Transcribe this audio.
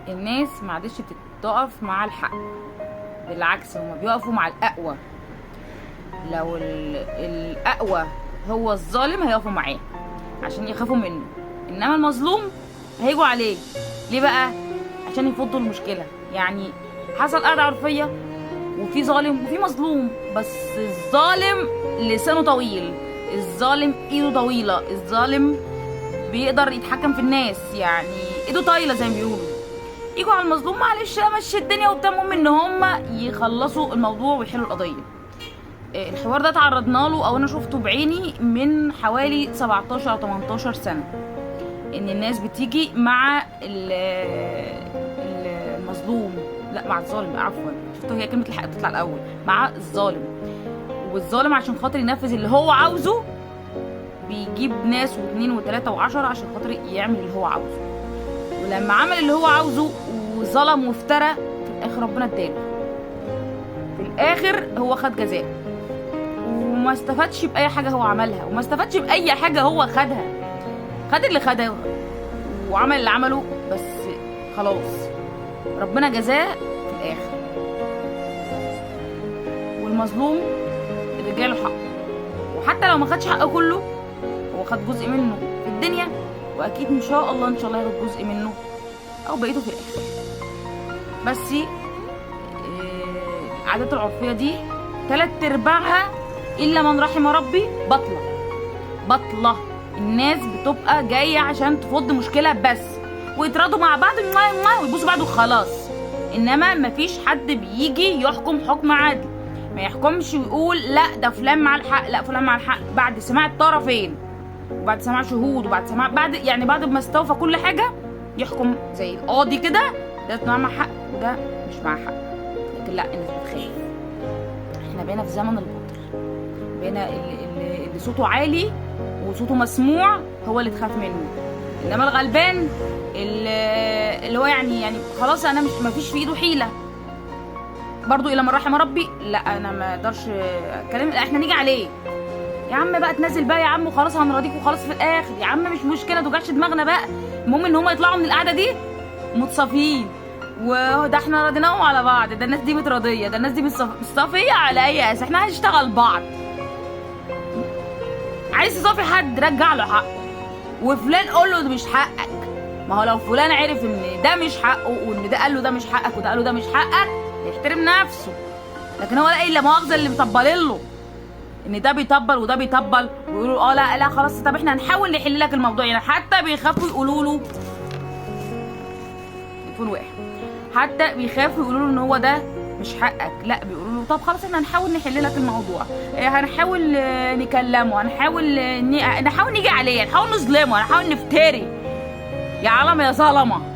الناس ما عادش بتقف مع الحق، بالعكس هما بيقفوا مع الأقوى. لو الأقوى هو الظالم هيقفوا معاه عشان يخافوا منه، انما المظلوم هيجوا عليه. ليه بقى؟ عشان يفضوا المشكلة. يعني حصل قاعدة عرفية وفي ظالم وفي مظلوم، بس الظالم لسانه طويل، الظالم ايده طويلة، الظالم بيقدر يتحكم في الناس، يعني ايده طايلة زي ما بيقولوا. يجوا على المظلوم معلش امشي الدنيا وبتمهم ان هم يخلصوا الموضوع ويحلوا القضية. الحوار ده تعرضنا له او انا شفته بعيني من حوالي 17 او 18 سنة، ان الناس بتيجي مع المظلوم، لا مع الظالم، عفوا شفتوا هي كلمة الحق بتطلع الاول، مع الظالم. والظالم عشان خاطر ينفذ اللي هو عاوزه بيجيب ناس واثنين وثلاثة وعشرة عشان خاطر يعمل اللي هو عاوزه. ولما عمل اللي هو عاوزه وظلم وافترى، في الاخر ربنا اداله، في الاخر هو خد جزاء وما استفادش باي حاجه هو عملها، وما استفادش باي حاجه هو خدها. خد اللي خده وعمل اللي عمله، بس خلاص ربنا جزاه في الاخر. والمظلوم رجاله حق، وحتى لو ما خدش حقه كله هو خد جزء منه في الدنيا، واكيد ان شاء الله ياخد جزء منه او بقيته في الاخر. بس العادات العرفيه دي 3/4 الا من رحم ربي بطله. الناس بتبقى جايه عشان تفض مشكله بس، ويتراضوا مع بعض ويبوسوا بعض وخلاص. انما مفيش حد بيجي يحكم حكم عادل، ما يحكمش ويقول لا ده فلان مع الحق، لا فلان مع الحق، بعد سماع الطرفين وبعد سماع شهود وبعد سماع بعد ما استوفى كل حاجه يحكم زي القاضي كده، ده مع حق وده مش مع حق. لكن لا، الناس بتخاف. احنا بقينا في زمن البطل، بقينا اللي صوته عالي وصوته مسموع هو اللي تخاف منه، انما الغلبان اللي هو يعني خلاص انا ما فيش في ايده حيله برضو الا من رحم ربي، لا انا ما اقدرش اتكلم، احنا نيجي عليه يا عم بقى، تنزل بقى يا عم وخلاص هنراضيك وخلاص في الاخر يا عم، مش مشكله توجعش دماغنا بقى، المهم ان هم يطلعوا من القعده دي متصافين، وده احنا راضيناهم على بعض، ده الناس دي متراضيه، ده الناس دي متصافيه على اي اساس، احنا هنشتغل بعض. عايز تصافي حد رجع له حقه، وفلان قول له ده مش حقك. ما هو لو فلان عرف ان ده مش حقه، وان ده قال له ده مش حقك وده قال له ده مش حقك، يحترم نفسه. لكن هو لا، مؤاخذه اللي مطبلين له ان ده بيطبل وده بيطبل، ويقولوا لا خلاص طب احنا هنحاول نحل لك الموضوع، يعني حتى بيخافوا يقولوا له تليفون واحد، حتى بيخافوا يقولوا له ان هو ده مش حقك، لا بيقولوا له طب خلاص احنا هنحاول نحل لك الموضوع، هنحاول نكلمه، هنحاول نيجي عليه، هنحاول نظلمه، هنحاول نفتري، يا علم يا ظلمه.